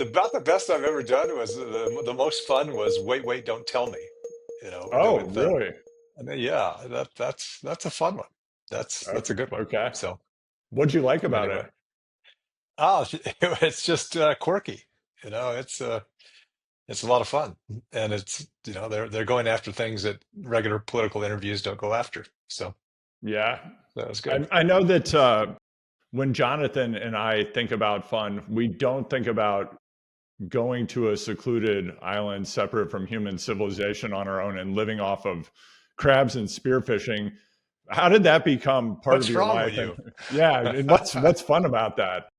about the best I've ever done was the most fun was wait, wait, don't tell me. Oh, With really? and then, yeah, that's a fun one. That's a good one. Okay. So What'd you like about it? anyway, oh, it's just quirky. It's a lot of fun, and it's they're going after things that regular political interviews don't go after. So Yeah. that was good. I know that when Jonathan and I think about fun, we don't think about going to a secluded island separate from human civilization on our own and living off of crabs and spearfishing. How did that become part of What's your wrong with life? And you? yeah, and what's fun about that?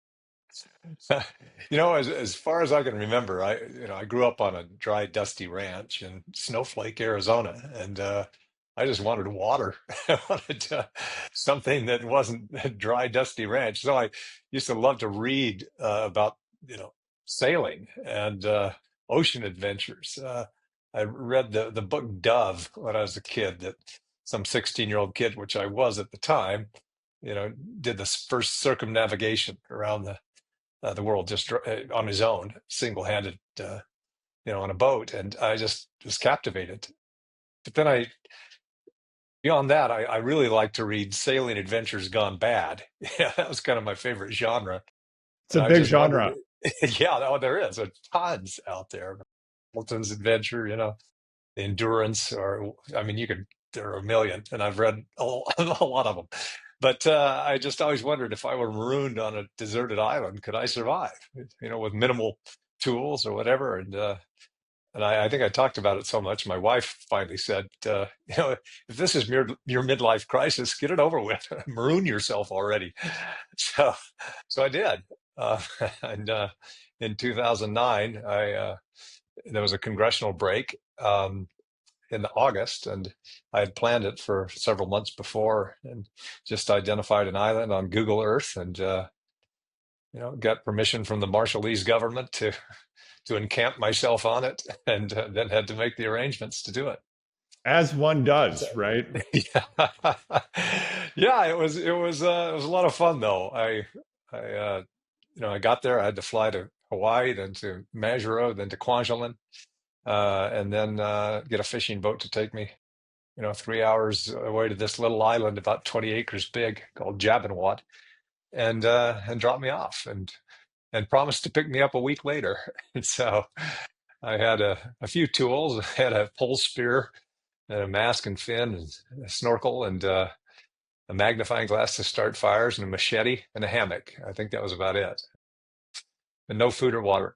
As far as I can remember, I grew up on a dry, dusty ranch in Snowflake, Arizona, and I just wanted water. I wanted something that wasn't a dry, dusty ranch. So I used to love to read about, you know, sailing and ocean adventures. I read the book Dove when I was a kid, that some 16-year-old kid, which I was at the time, did this first circumnavigation around the world just on his own, single-handed, on a boat, and I just was captivated. But then beyond that, I really like to read sailing adventures gone bad. Yeah, that was kind of my favorite genre, It's and a I big just wondered, genre. yeah, there is tons out there. Hamilton's Adventure, the Endurance, or I mean, there are a million, and I've read a lot of them. But I just always wondered, if I were marooned on a deserted island, could I survive? With minimal tools or whatever. And I think I talked about it so much. My wife finally said, if this is your midlife crisis, get it over with. Maroon yourself already. So, so I did. Uh, and in 2009, there was a congressional break. In August, and I had planned it for several months before, and just identified an island on Google Earth, and got permission from the Marshallese government to encamp myself on it, and then had to make the arrangements to do it. As one So, does, right? yeah, yeah, it was a lot of fun though. I got there. I had to fly to Hawaii, then to Majuro, then to Kwajalein, and then get a fishing boat to take me 3 hours away to this little island about 20 acres big called Jabinwat, and drop me off, and promised to pick me up a week later. And so I had a few tools. I had a pole spear and a mask and fin and a snorkel, and a magnifying glass to start fires, and a machete and a hammock. I think that was about it. And no food or water.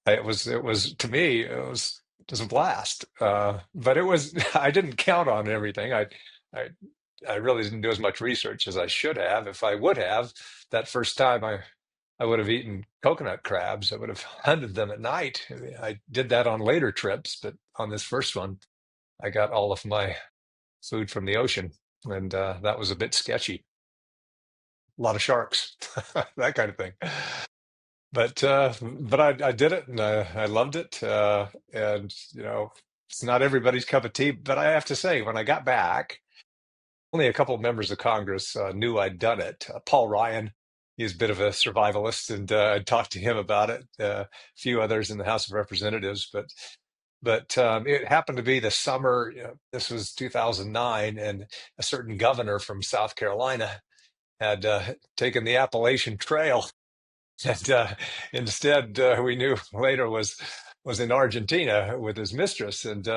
It was to me, it was a blast. But it was I didn't count on everything. I I really didn't do as much research as I should have. If I would have, that first time, I would have eaten coconut crabs. I would have hunted them at night. I did that on later trips, but on this first one, I got all of my food from the ocean, and that was a bit sketchy. A lot of sharks, that kind of thing. But I did it, and I loved it. And it's not everybody's cup of tea. But I have to say, when I got back, only a couple of members of Congress knew I'd done it. Paul Ryan, he's a bit of a survivalist, and I talked to him about it. A few others in the House of Representatives, but it happened to be the summer. This was 2009, and a certain governor from South Carolina had taken the Appalachian Trail, and instead, we knew later, was in Argentina with his mistress, and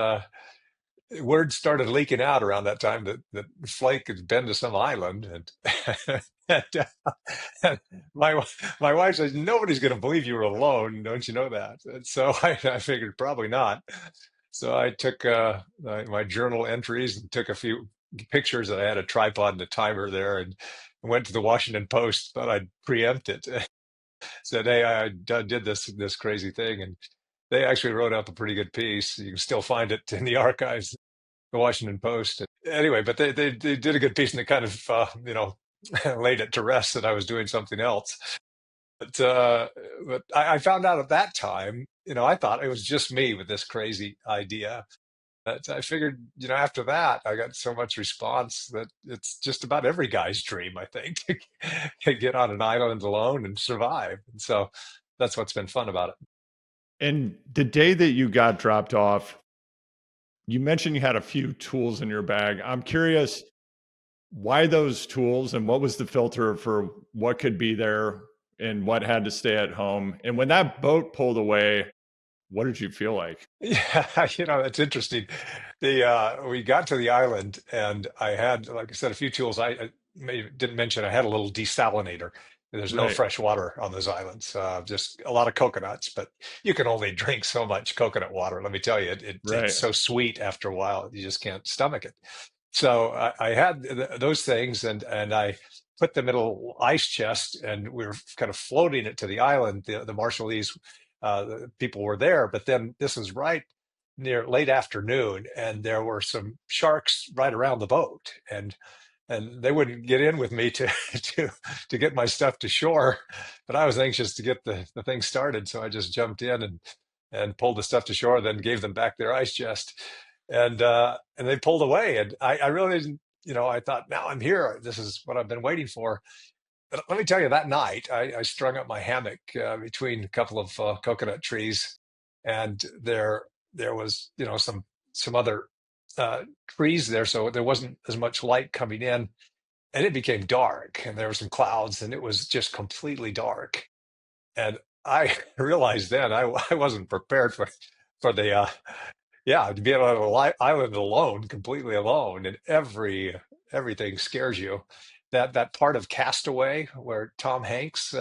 word started leaking out around that time that Flake had been to some island, and, and my wife says, nobody's going to believe you were alone, don't you know that? And so I figured probably not. So I took my journal entries and took a few pictures, that I had a tripod and a timer there, and went to the Washington Post. Thought I'd preempt it. Said, hey, did this crazy thing, and they actually wrote up a pretty good piece. You can still find it in the archives, the Washington Post. Anyway, but they did a good piece, and they kind of laid it to rest that I was doing something else. But but I found out at that time, I thought it was just me with this crazy idea. I figured, after that, I got so much response that it's just about every guy's dream, I think, to get on an island alone and survive. And so that's what's been fun about it. And the day that you got dropped off, you mentioned you had a few tools in your bag. I'm curious, why those tools and what was the filter for what could be there and what had to stay at home? And when that boat pulled away, what did you feel like? Yeah, that's interesting. We got to the island, and I had, like I said, a few tools. Didn't mention I had a little desalinator. There's no Right, fresh water on those islands, just a lot of coconuts. But you can only drink so much coconut water. Let me tell you, it's right. so sweet after a while, you just can't stomach it. So I had those things, and I put them in a little ice chest, and we were kind of floating it to the island. The Marshallese the people were there, but then this was right near late afternoon, and there were some sharks right around the boat, and they wouldn't get in with me to to get my stuff to shore, but I was anxious to get the thing started, so I just jumped in and pulled the stuff to shore, then gave them back their ice chest, and they pulled away, and I really didn't. I thought, now I'm here. This is what I've been waiting for. But let me tell you, that night I strung up my hammock between a couple of coconut trees, and there was some other trees there, so there wasn't as much light coming in, and it became dark, and there were some clouds, and it was just completely dark. And I realized then I wasn't prepared for the yeah, to be on an island alone, completely alone, and everything scares you. That part of Castaway where Tom Hanks,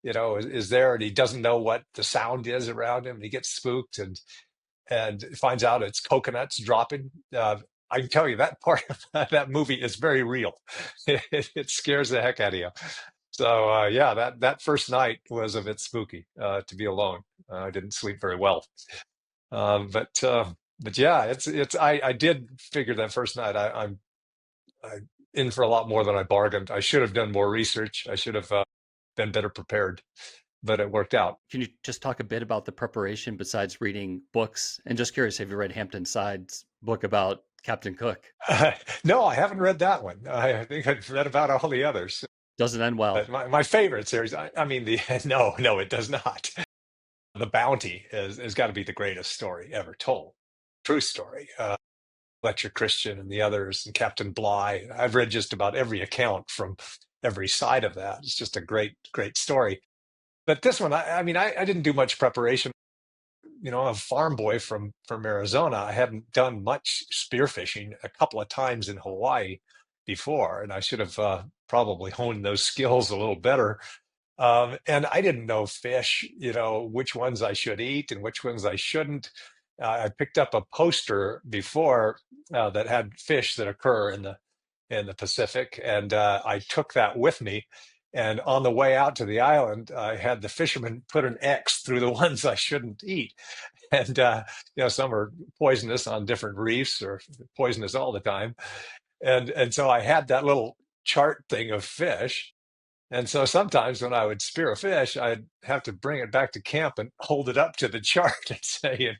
is there, and he doesn't know what the sound is around him, and he gets spooked and finds out it's coconuts dropping. I can tell you that part of that movie is very real. It scares the heck out of you. So yeah, that first night was a bit spooky to be alone. I didn't sleep very well. But yeah, I did figure that first night I'm in for a lot more than I bargained. I should have done more research. I should have been better prepared, but it worked out. Can you just talk a bit about the preparation besides reading books? And just curious, have you read Hampton Side's book about Captain Cook? No, I haven't read that one. I think I've read about all the others. Doesn't end well. But my favorite series, I mean, no, it does not. The Bounty has got to be the greatest story ever told. True story. Fletcher Christian and the others, and Captain Bligh. I've read just about every account from every side of that. It's just a great story. But this one, I mean, I didn't do much preparation. I'm a farm boy from Arizona. I hadn't done much spearfishing, a couple of times in Hawaii before, and I should have probably honed those skills a little better. And I didn't know fish, which ones I should eat and which ones I shouldn't. I picked up a poster before that had fish that occur in the Pacific, and I took that with me. And on the way out to the island, I had the fishermen put an X through the ones I shouldn't eat. And some are poisonous on different reefs, or poisonous all the time. And so I had that little chart thing of fish. And so sometimes when I would spear a fish, I'd have to bring it back to camp and hold it up to the chart and say,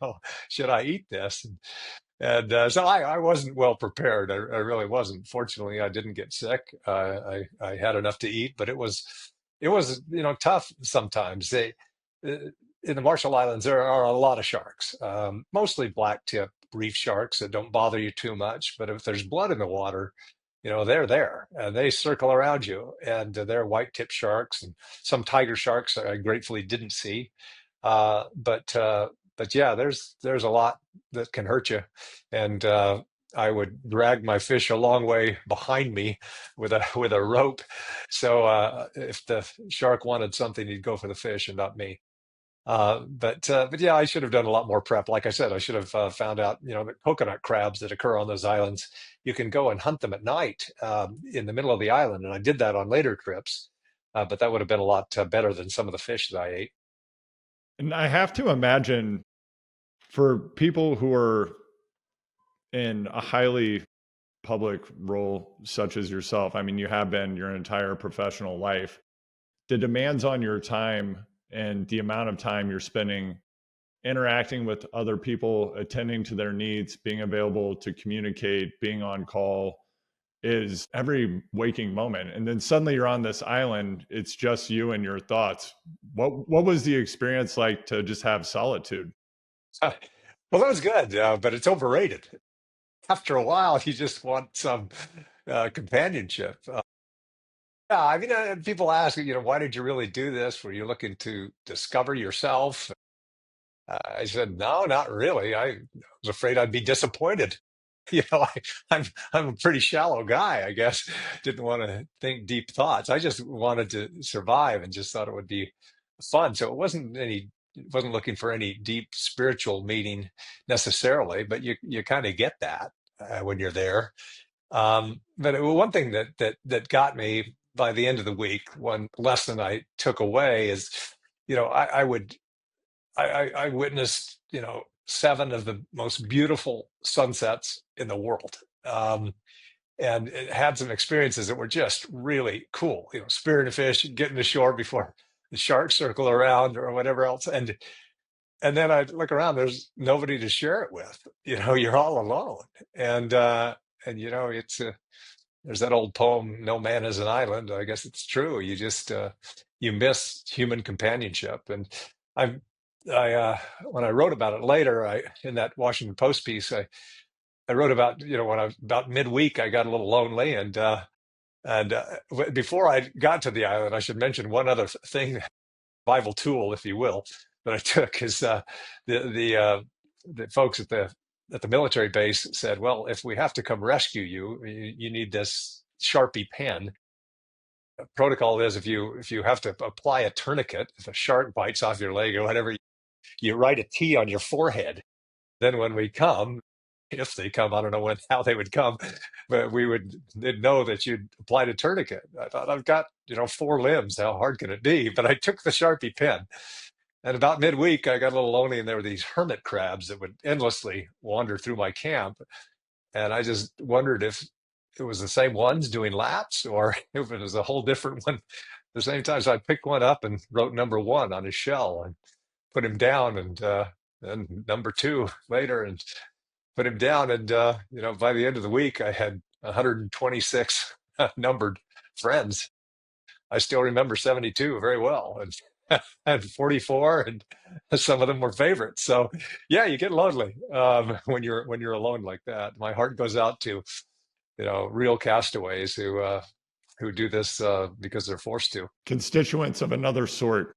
should I eat this? And so I wasn't well prepared. I really wasn't. Fortunately, I didn't get sick. I had enough to eat, but it was tough sometimes. In the Marshall Islands, there are a lot of sharks, mostly black tip reef sharks that don't bother you too much. But if there's blood in the water, they're there and they circle around you. And they're white tip sharks and some tiger sharks I gratefully didn't see. But yeah, there's a lot that can hurt you, and I would drag my fish a long way behind me with a rope. So if the shark wanted something, he'd go for the fish and not me. But yeah, I should have done a lot more prep. Like I said, I should have found out, the coconut crabs that occur on those islands. You can go and hunt them at night in the middle of the island, and I did that on later trips. But that would have been a lot better than some of the fish that I ate. And I have to imagine for people who are in a highly public role such as yourself, I mean, you have been your entire professional life, the demands on your time and the amount of time you're spending interacting with other people, attending to their needs, being available to communicate, being on call is every waking moment. And then suddenly you're on this island, it's just you and your thoughts. What was the experience like to just have solitude? Well, that was good, but it's overrated. After a while, you just want some companionship. Yeah, I mean, people ask, why did you really do this? Were you looking to discover yourself? I said, no, not really. I was afraid I'd be disappointed. I'm a pretty shallow guy, I guess. Didn't want to think deep thoughts. I just wanted to survive and just thought it would be fun. So it wasn't looking for any deep spiritual meaning necessarily, but you kind of get that when you're there. One thing that got me by the end of the week, one lesson I took away is, I would I witnessed, seven of the most beautiful sunsets in the world. And it had some experiences that were just really cool, spearing a fish, getting to shore before the sharks circle around or whatever else. And then I look around, there's nobody to share it with. You're all alone. And it's there's that old poem, "No man is an island." I guess it's true. You miss human companionship. And I when I wrote about it later, I in that Washington Post piece, I wrote about, when I was about midweek, I got a little lonely, and before I got to the island, I should mention one other thing, survival tool, if you will, that I took is the folks at the military base said, well, if we have to come rescue you, you need this Sharpie pen. Protocol is if you have to apply a tourniquet, if a shark bites off your leg or whatever, you write a T on your forehead. Then when we come, if they come, I don't know how they would come, but they'd know that you'd applied a tourniquet. I thought, I've got, four limbs. How hard can it be? But I took the Sharpie pen. And about midweek, I got a little lonely, and there were these hermit crabs that would endlessly wander through my camp. And I just wondered if it was the same ones doing laps or if it was a whole different one at the same time. So I picked one up and wrote number one on his shell and put him down, and then number two later and put him down. And, by the end of the week, I had 126 numbered friends. I still remember 72 very well, and 44, and some of them were favorites. So yeah, you get lonely when you're alone like that. My heart goes out to, real castaways who do this because they're forced to. Constituents of another sort.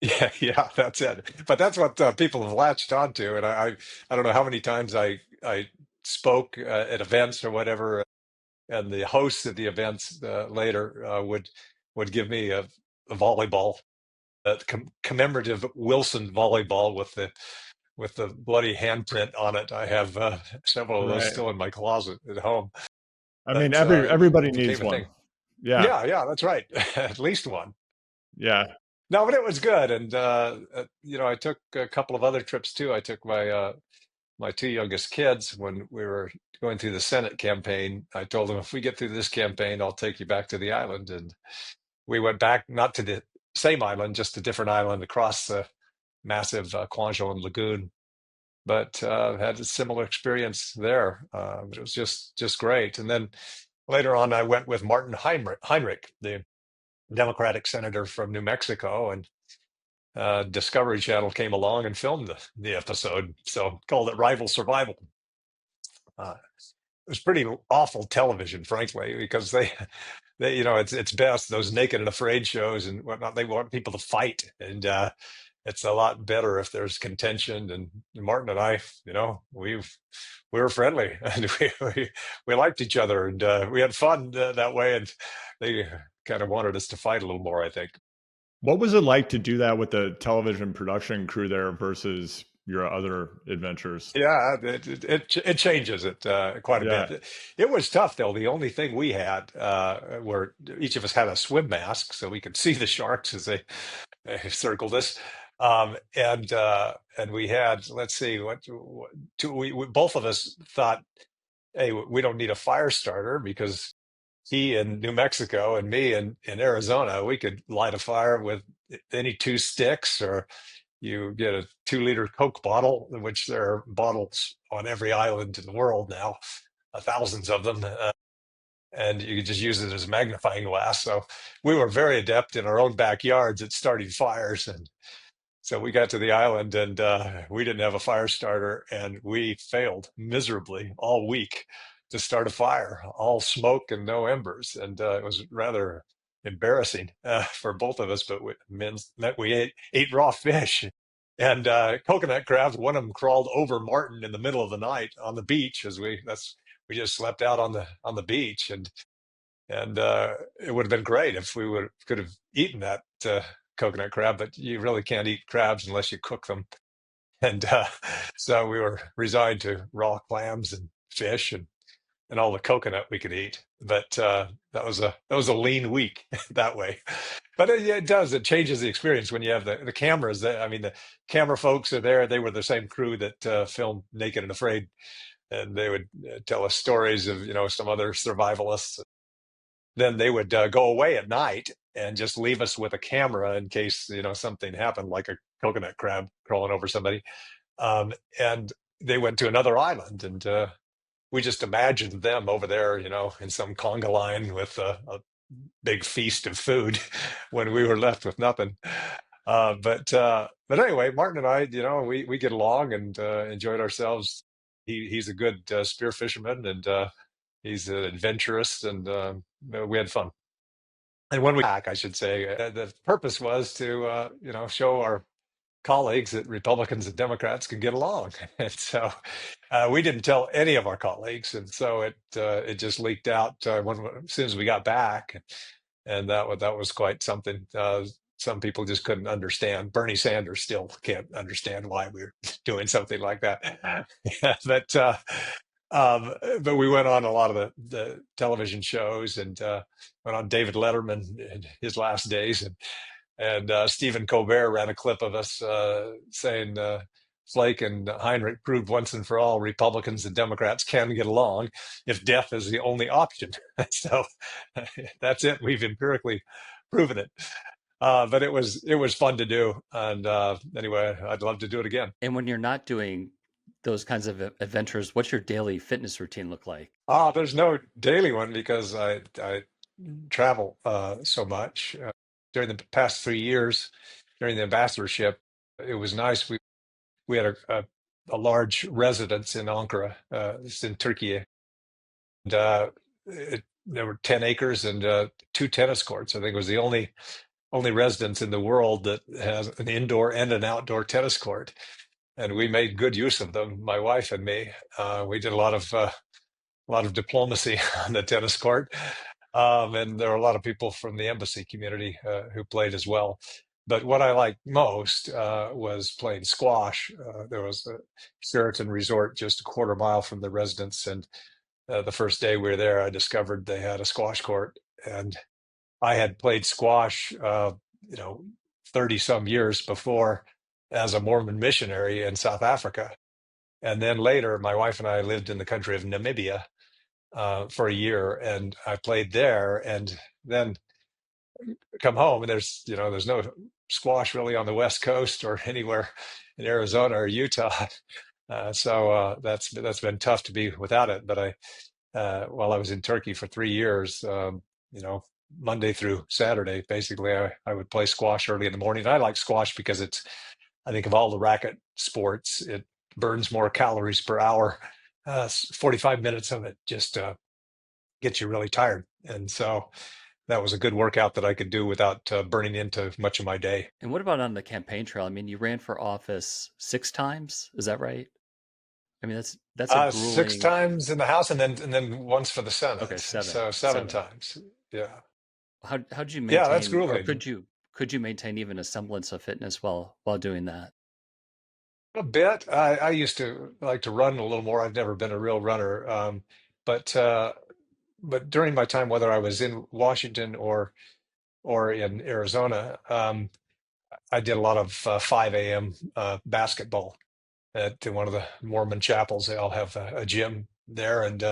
Yeah, yeah, that's it. But that's what people have latched onto, and I don't know how many times I spoke at events or whatever, and the hosts of the events later would give me a volleyball, commemorative Wilson volleyball with the bloody handprint on it. I have several of those Right. still in my closet at home. I mean, But everybody it became needs a one. thing. Yeah. Yeah, yeah, that's right. At least one. Yeah. No, but it was good, and I took a couple of other trips too. I took my two youngest kids when we were going through the Senate campaign. I told them, if we get through this campaign, I'll take you back to the island. And we went back, not to the same island, just a different island across the massive Kwangjuan Lagoon, but had a similar experience there. But it was just great. And then later on, I went with Martin Heinrich, the Democratic senator from New Mexico, and Discovery Channel came along and filmed the episode, so called it Rival Survival. It was pretty awful television, frankly, because they it's best those naked and afraid shows and whatnot. They want people to fight, and it's a lot better if there's contention. And Martin and I, we were friendly, and we liked each other, and we had fun that way. And they kind of wanted us to fight a little more, I think. What was it like to do that with the television production crew there versus your other adventures? Yeah, it changes it quite a Yeah. bit. It was tough though. The only thing we had were each of us had a swim mask, so we could see the sharks as they circled us. And we had, let's see, we both of us thought, hey, we don't need a fire starter because he in New Mexico and me in Arizona, we could light a fire with any two sticks or you get a 2-liter Coke bottle, which there are bottles on every island in the world now, thousands of them, and you could just use it as a magnifying glass. So we were very adept in our own backyards at starting fires. And so we got to the island and we didn't have a fire starter, and we failed miserably all week to start a fire, all smoke and no embers. And it was rather embarrassing for both of us, but meant we ate raw fish. And coconut crabs, one of them crawled over Martin in the middle of the night on the beach we just slept out on the beach. And it would have been great if could have eaten that coconut crab, but you really can't eat crabs unless you cook them. And so we were resigned to raw clams and fish and all the coconut we could eat. But that was a lean week that way. But it changes the experience when you have the cameras. I mean, the camera folks are there. They were the same crew that filmed Naked and Afraid, and they would tell us stories of some other survivalists. Then they would go away at night and just leave us with a camera in case something happened, like a coconut crab crawling over somebody. And they went to another island, and we just imagined them over there, in some conga line with a big feast of food when we were left with nothing. But anyway, Martin and I, we get along and enjoyed ourselves. He's a good spear fisherman, and he's an adventurous, and we had fun. And when we back, I should say, the purpose was to show our colleagues that Republicans and Democrats can get along. And so we didn't tell any of our colleagues, and so it just leaked out as soon as we got back, and that was quite something. Some people just couldn't understand. Bernie Sanders still can't understand why we were doing something like that. but but we went on a lot of the television shows, and went on David Letterman in his last days, and Stephen Colbert ran a clip of us saying Flake and Heinrich proved once and for all Republicans and Democrats can get along if death is the only option. So that's it. We've empirically proven it. But it was fun to do, and anyway, I'd love to do it again. And when you're not doing those kinds of adventures, what's your daily fitness routine look like? There's no daily one because I travel so much. During the past 3 years, during the ambassadorship, it was nice. We had a large residence in Ankara, it's in Turkey, and there were 10 acres and 2 tennis courts. I think it was the only residence in the world that has an indoor and an outdoor tennis court, and we made good use of them. My wife and me, we did a lot of diplomacy on the tennis court, and there were a lot of people from the embassy community who played as well. But what I liked most was playing squash. There was a Sheraton Resort just a quarter mile from the residence, and the first day we were there, I discovered they had a squash court, and I had played squash, 30 some years before as a Mormon missionary in South Africa. And then later, my wife and I lived in the country of Namibia for a year, and I played there, and then come home, and there's no squash really on the West Coast or anywhere in Arizona or Utah. So that's been tough to be without it. But while I was in Turkey for 3 years, Monday through Saturday, basically, I would play squash early in the morning. I like squash because I think of all the racket sports, it burns more calories per hour. 45 minutes of it just gets you really tired. And so that was a good workout that I could do without burning into much of my day. And what about on the campaign trail? I mean, you ran for office 6 times, is that right? I mean, that's a 6 grueling. times in the House, and then once for the Senate. Okay, 7. So seven times. Yeah. How'd you Yeah, that's maintain, or grueling. could you maintain even a semblance of fitness while doing that? A bit. I used to like to run a little more. I've never been a real runner. But during my time, whether I was in Washington or in Arizona, I did a lot of 5 a.m. Basketball at one of the Mormon chapels. They all have a gym there, and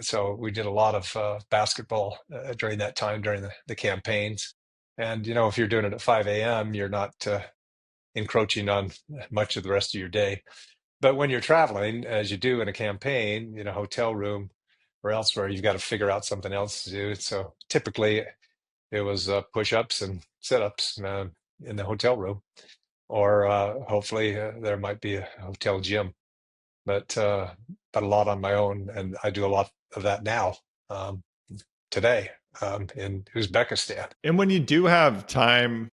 so we did a lot of basketball during that time during the campaigns. And if you're doing it at 5 a.m., you're not encroaching on much of the rest of your day. But when you're traveling, as you do in a campaign, in a hotel room or elsewhere, you've got to figure out something else to do. So typically it was push-ups and sit-ups in the hotel room, or hopefully there might be a hotel gym. But a lot on my own, and I do a lot of that now, um, today, in Uzbekistan. And when you do have time,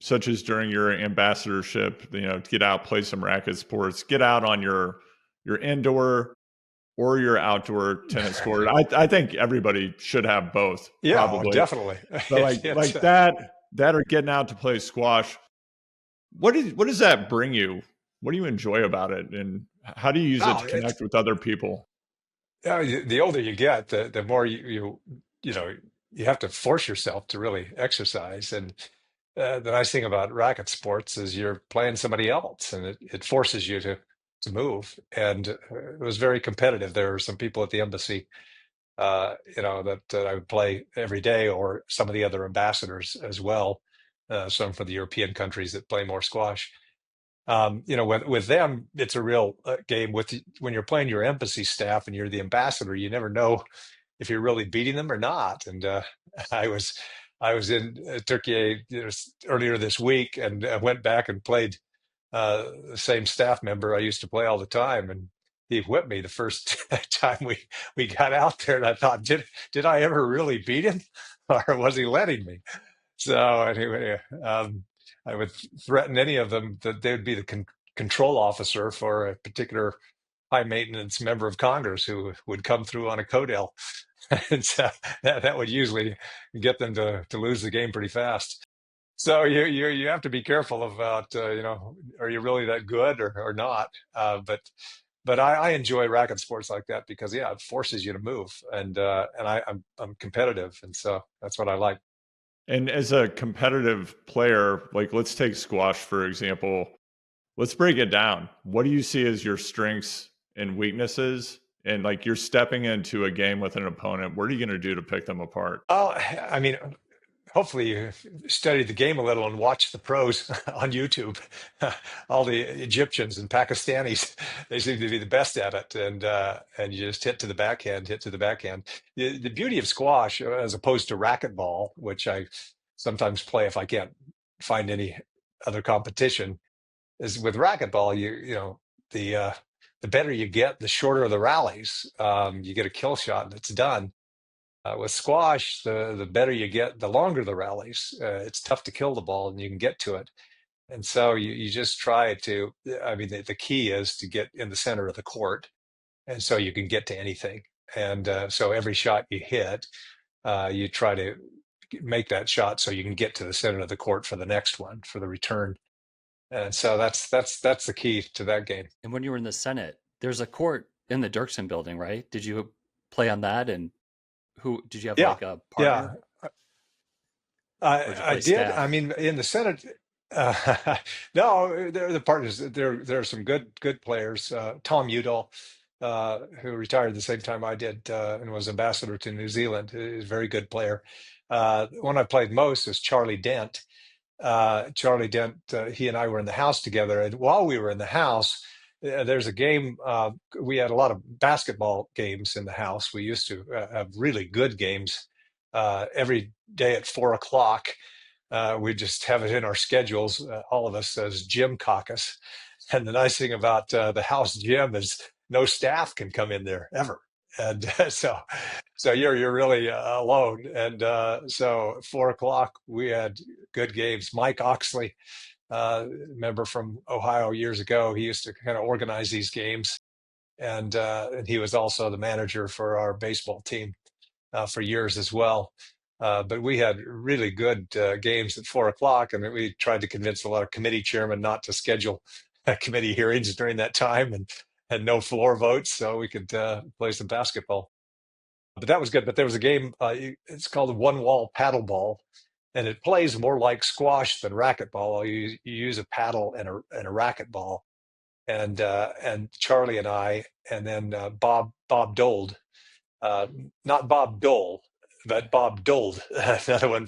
such as during your ambassadorship, to get out, play some racket sports, get out on your indoor or your outdoor tennis court. I think everybody should have both, Yeah, oh, probably. definitely. But like that or getting out to play squash. What does that bring you? What do you enjoy about it, and how do you use it to connect with other people? The older you get, the more you know you have to force yourself to really exercise. And the nice thing about racket sports is you're playing somebody else, and it forces you to move. And it was very competitive. There were some people at the embassy, that I would play every day, or some of the other ambassadors as well. Some from the European countries that play more squash. With them, it's a real game. When you're playing your embassy staff and you're the ambassador, you never know if you're really beating them or not. And I was I was in Turkey earlier this week, and I went back and played the same staff member I used to play all the time, and he whipped me the first time we got out there. And I thought, did I ever really beat him, or was he letting me? So anyway, I would threaten any of them that they would be the control officer for a particular high maintenance member of Congress who would come through on a Codell. And so that would usually get them to lose the game pretty fast. So you have to be careful about are you really that good or not? But I enjoy racket sports like that because it forces you to move, and I'm competitive, and so that's what I like. And as a competitive player, like let's take squash, for example. Let's break it down. What do you see as your strengths and weaknesses? And like you're stepping into a game with an opponent, what are you going to do to pick them apart? Oh, I mean, hopefully you studied the game a little and watched the pros on YouTube. All the Egyptians and Pakistanis, they seem to be the best at it, and you just hit to the backhand, hit to the backhand. The beauty of squash, as opposed to racquetball, which I sometimes play if I can't find any other competition, is with racquetball. The better you get, the shorter the rallies. You get a kill shot and it's done. With squash, the better you get, the longer the rallies. It's tough to kill the ball, and you can get to it. And so you just try to. I mean, the key is to get in the center of the court, and so you can get to anything. And so every shot you hit, you try to make that shot so you can get to the center of the court for the next one, for the return. And so that's the key to that game. And when you were in the Senate, there's a court in the Dirksen building, right? Did you play on that? And who did you have, Yeah, like a yeah. partner, or did you I play did. I staff? mean, in the Senate, no, they're the partners. There are some good players. Tom Udall, who retired the same time I did, and was ambassador to New Zealand, is a very good player. The one I played most was Charlie Dent. Charlie Dent, he and I were in the house together, and while we were in the house, there's a game. We had a lot of basketball games in the house. We used to have really good games every day at 4 o'clock. We just have it in our schedules, all of us, as gym caucus. And the nice thing about the house gym is no staff can come in there ever. And so you're really alone. And so at 4 o'clock, we had good games. Mike Oxley, member from Ohio years ago, he used to kind of organize these games. And he was also the manager for our baseball team for years as well. But we had really good games at 4 o'clock, and we tried to convince a lot of committee chairmen not to schedule committee hearings during that time, and had no floor votes, so we could play some basketball. But that was good. But there was a game. It's called one wall paddleball, and it plays more like squash than racquetball. You use a paddle and a racquetball, and Charlie and I, and then Bob Dold, not Bob Dole, but Bob Dold, another one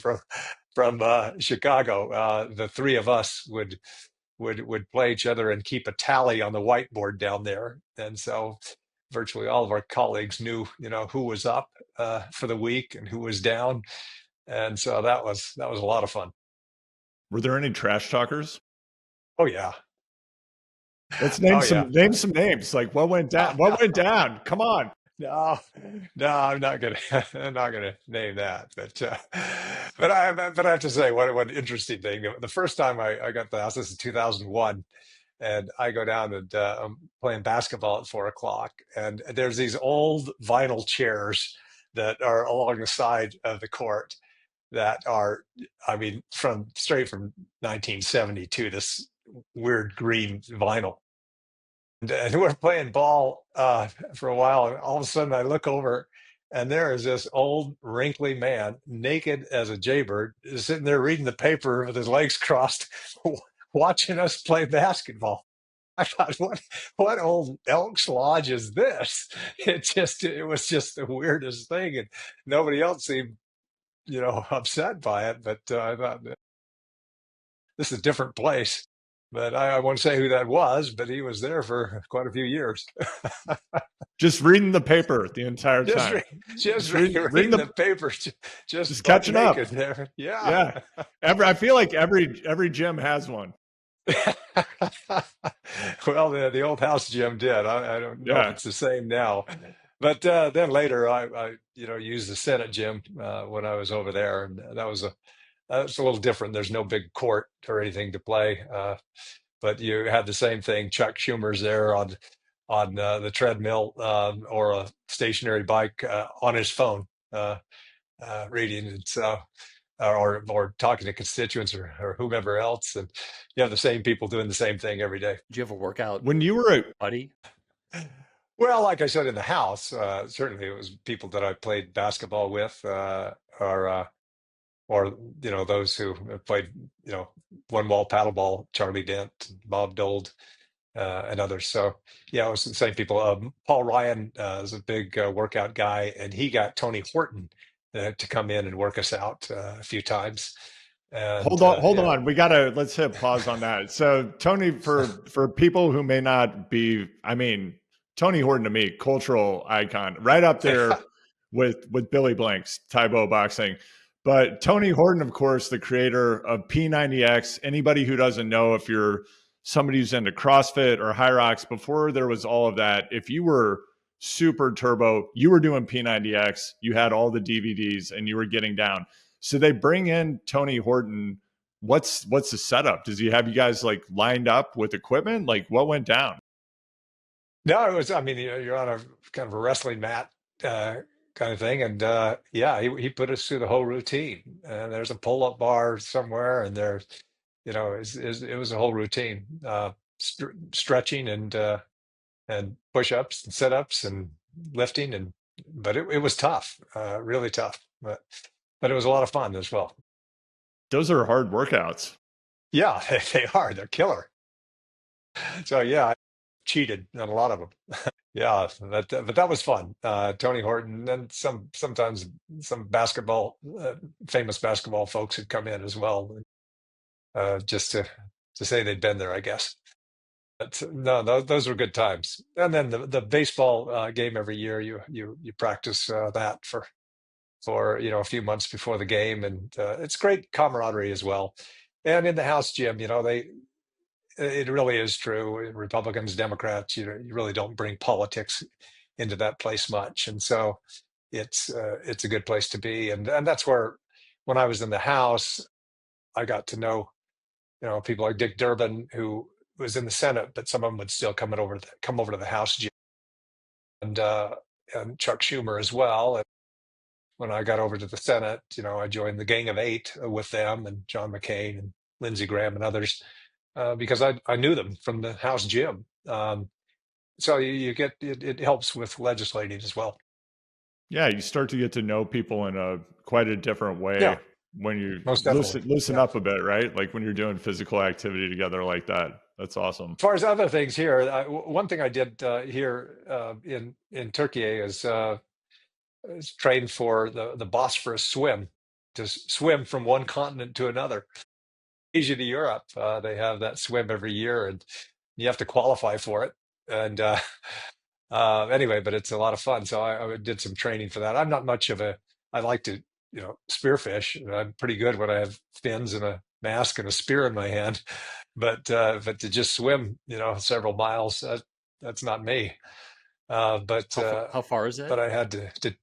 from Chicago. The three of us would play each other and keep a tally on the whiteboard down there. And so virtually all of our colleagues knew, who was up for the week and who was down. And so that was a lot of fun. Were there any trash talkers? Oh yeah. Let's Oh yeah. name some names. Like what went down? What went down? Come on. No, no, I'm not gonna. I'm not gonna name that. But I have to say, what an interesting thing. The first time I got the house, this is 2001, and I go down and I'm playing basketball at 4 o'clock, and there's these old vinyl chairs that are along the side of the court that are, I mean, from straight from 1972. This weird green vinyl, and we're playing ball for a while, and all of a sudden I look over, and there is this old wrinkly man, naked as a jaybird, sitting there reading the paper with his legs crossed, watching us play basketball. I thought, what old Elks Lodge is this? It was just the weirdest thing, and nobody else seemed, upset by it. But I thought, this is a different place. But I won't say who that was, but he was there for quite a few years. Just reading the paper the entire Just time. re- just reading reading the paper, just buck catching up. naked there. Yeah. I feel like every gym has one. Well, the old house gym did. I don't know if Yeah. it's the same now, but then later I used the Senate gym when I was over there, and that's a little different. There's no big court or anything to play, but you had the same thing. Chuck Schumer's there on the treadmill or a stationary bike on his phone, reading and so or talking to constituents or whomever else, and you have the same people doing the same thing every day. Did you have a workout When you were buddy? Well, like I said, in the house, certainly it was people that I played basketball with, or those who have played, one wall paddleball, Charlie Dent, Bob Dold, and others. So yeah, it was the same people. Paul Ryan is a big workout guy, and he got Tony Horton to come in and work us out a few times. And hold yeah. on. Let's hit pause on that. So Tony, for people who may not be, I mean, Tony Horton to me, cultural icon, right up there with Billy Blanks, Taibo boxing. But Tony Horton, of course, the creator of P90X. Anybody who doesn't know, if you're somebody who's into CrossFit or High Rocks, before there was all of that, if you were super turbo, you were doing P90X, you had all the DVDs and you were getting down. So they bring in Tony Horton. What's the setup? Does he have you guys like lined up with equipment? Like what went down? No, it was, I mean, you're on a kind of a wrestling mat kind of thing. And yeah, he put us through the whole routine. And there's a pull-up bar somewhere, and there's, it was a whole routine, stretching and push-ups and sit-ups and lifting. But it was tough, really tough. But it was a lot of fun as well. Those are hard workouts. Yeah, they are. They're killer. So yeah, I cheated on a lot of them. Yeah, but that was fun. Tony Horton, and sometimes some famous basketball folks had come in as well, just to say they'd been there, I guess. But no, those were good times. And then the baseball game every year, you practice that for a few months before the game, and it's great camaraderie as well. And in the house gym, it really is true. Republicans, Democrats, you really don't bring politics into that place much, and so it's a good place to be. And that's where, when I was in the House, I got to know people like Dick Durbin, who was in the Senate, but some of them would still come over to the House gym, and and Chuck Schumer as well. And when I got over to the Senate, I joined the Gang of Eight with them and John McCain and Lindsey Graham and others, because I knew them from the House gym. So you get it helps with legislating as well. Yeah, you start to get to know people in quite a different way Yeah, when you most definitely. loosen Yeah. up a bit, right? Like when you're doing physical activity together like that. That's awesome. As far as other things here, one thing I did here in Turkey is train for the Bosphorus swim. to swim from one continent to another, Asia to Europe. They have that swim every year, and you have to qualify for it. And anyway, but it's a lot of fun. So I did some training for that. I'm not much of a. I like to, spearfish. I'm pretty good when I have fins and a mask and a spear in my hand, but to just swim, several miles, that's not me. Uh, but uh, How far is it? but I had to.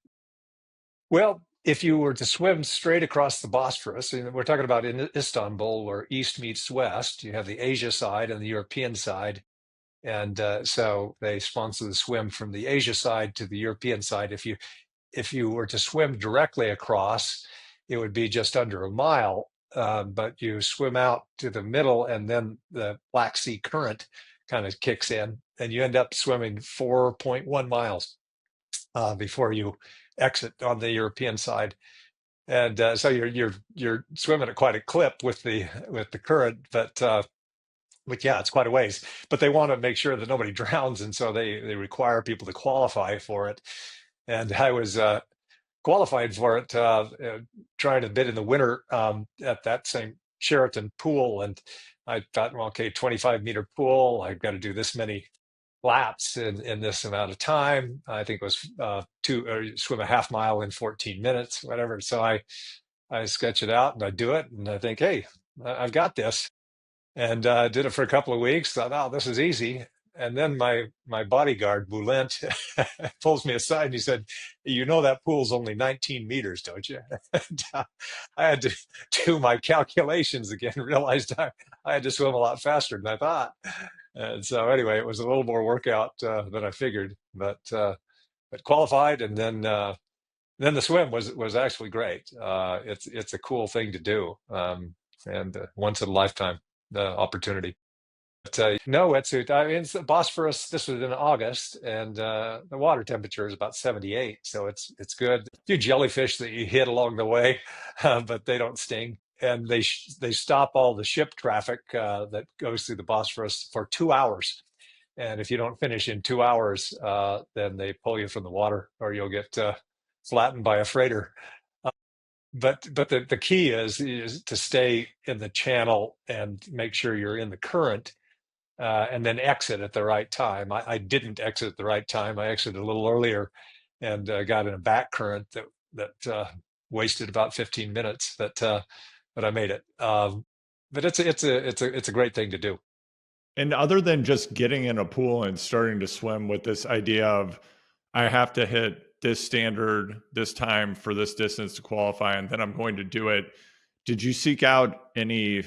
Well, if you were to swim straight across the Bosphorus, and we're talking about in Istanbul, where east meets west, you have the Asia side and the European side. And so they sponsor the swim from the Asia side to the European side. If you were to swim directly across, it would be just under a mile. But you swim out to the middle, and then the Black Sea current kind of kicks in, and you end up swimming 4.1 miles before you exit on the European side. And so you're swimming at quite a clip with the current, but yeah, it's quite a ways. But they want to make sure that nobody drowns, and so they require people to qualify for it. And I was qualified for it, trying to bid in the winter at that same Sheraton pool, and I thought, well, okay, 25-meter pool, I've got to do this many laps in this amount of time. I think it was swim a half mile in 14 minutes, whatever. So I sketch it out and I do it, and I think, hey, I've got this. And did it for a couple of weeks. Thought, oh, this is easy. And then my bodyguard, Boulent, pulls me aside and he said, that pool's only 19 meters, don't you? And, I had to do my calculations again, realized I had to swim a lot faster than I thought. And so anyway, it was a little more workout than I figured, but qualified, and then the swim was actually great. It's a cool thing to do, and once in a lifetime opportunity. But no wetsuit. I mean, it's the Bosphorus. This was in August, and the water temperature is about 78, so it's good. A few jellyfish that you hit along the way, but they don't sting. And they stop all the ship traffic that goes through the Bosphorus for 2 hours. And if you don't finish in 2 hours, then they pull you from the water, or you'll get flattened by a freighter. But the key is to stay in the channel and make sure you're in the current, and then exit at the right time. I didn't exit at the right time. I exited a little earlier, and got in a back current that wasted about 15 minutes. But I made it. But it's a great thing to do. And other than just getting in a pool and starting to swim with this idea of, I have to hit this standard this time for this distance to qualify, and then I'm going to do it. Did you seek out any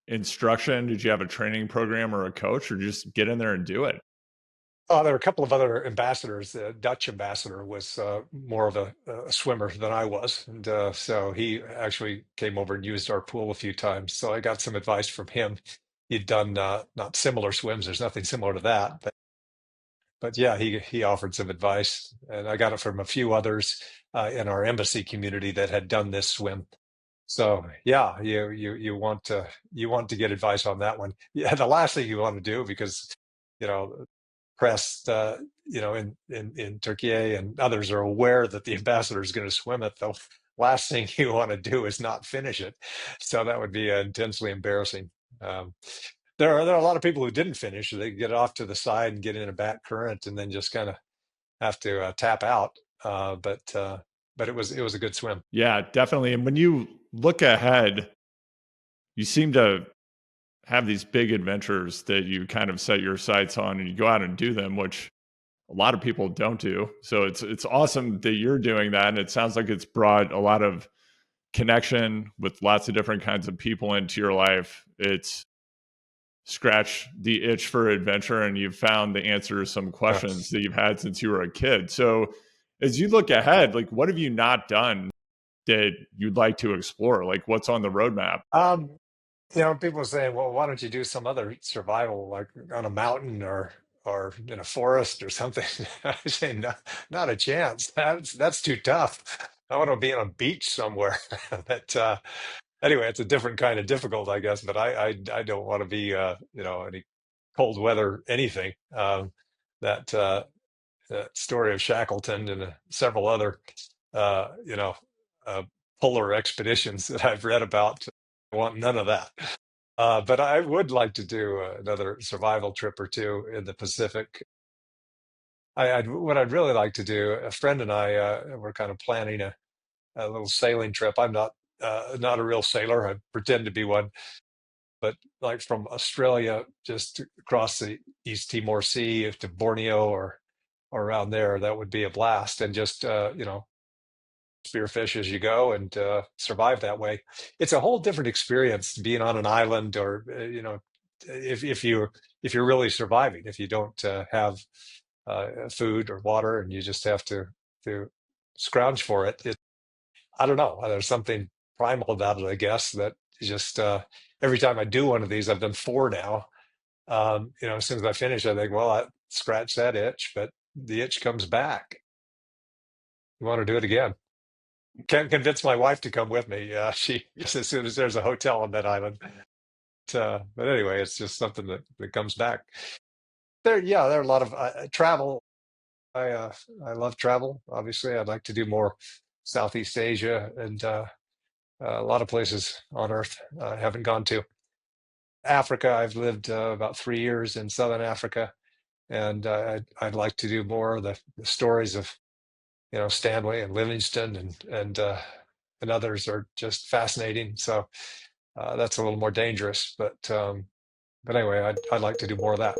instruction? Did you have a training program or a coach, or just get in there and do it? There were a couple of other ambassadors. The Dutch ambassador was more of a swimmer than I was, and so he actually came over and used our pool a few times. So I got some advice from him. He'd done not similar swims. There's nothing similar to that, but yeah, he offered some advice, and I got it from a few others in our embassy community that had done this swim. So yeah, you want to get advice on that one. Yeah, the last thing you want to do, because you know press in Turkey and others are aware that the ambassador is going to swim it. The last thing you want to do is not finish it. So that would be intensely embarrassing. Um, there are a lot of people who didn't finish. They get off to the side and get in a back current, and then just kind of have to tap out. But it was a good swim. Yeah, definitely. And when you look ahead, you seem to have these big adventures that you kind of set your sights on and you go out and do them, which a lot of people don't do. So it's awesome that you're doing that. And it sounds like it's brought a lot of connection with lots of different kinds of people into your life. It's scratch the itch for adventure, and you've found the answer to some questions that you've had since you were a kid. So as you look ahead, like, what have you not done that you'd like to explore? Like, what's on the roadmap? People are saying, well, why don't you do some other survival, like on a mountain or in a forest or something? I say, no, not a chance. That's too tough. I want to be on a beach somewhere. But anyway, it's a different kind of difficult, I guess. But I don't want to be any cold weather anything. That story of Shackleton and several other uh, you know uh, polar expeditions that I've read about. I want none of that. But I would like to do another survival trip or two in the Pacific. What I'd really like to do, a friend and I, we're kind of planning a little sailing trip. I'm not a real sailor. I pretend to be one, but like from Australia, just across the East Timor Sea to Borneo or around there, that would be a blast. And just spearfish as you go and survive that way. It's a whole different experience being on an island, or if you're really surviving, if you don't have food or water and you just have to scrounge for it. I don't know. There's something primal about it, I guess, that just every time I do one of these, I've done four now. As soon as I finish, I think, well, I scratched that itch, but the itch comes back. You want to do it again? Can't convince my wife to come with me. She just as soon as there's a hotel on that island. But anyway, it's just something that comes back. There are a lot of travel. I love travel. Obviously, I'd like to do more Southeast Asia and a lot of places on Earth I haven't gone to. Africa, I've lived about 3 years in Southern Africa, and I'd like to do more of the stories of Stanley and Livingston and others are just fascinating. So that's a little more dangerous, but anyway, I'd like to do more of that.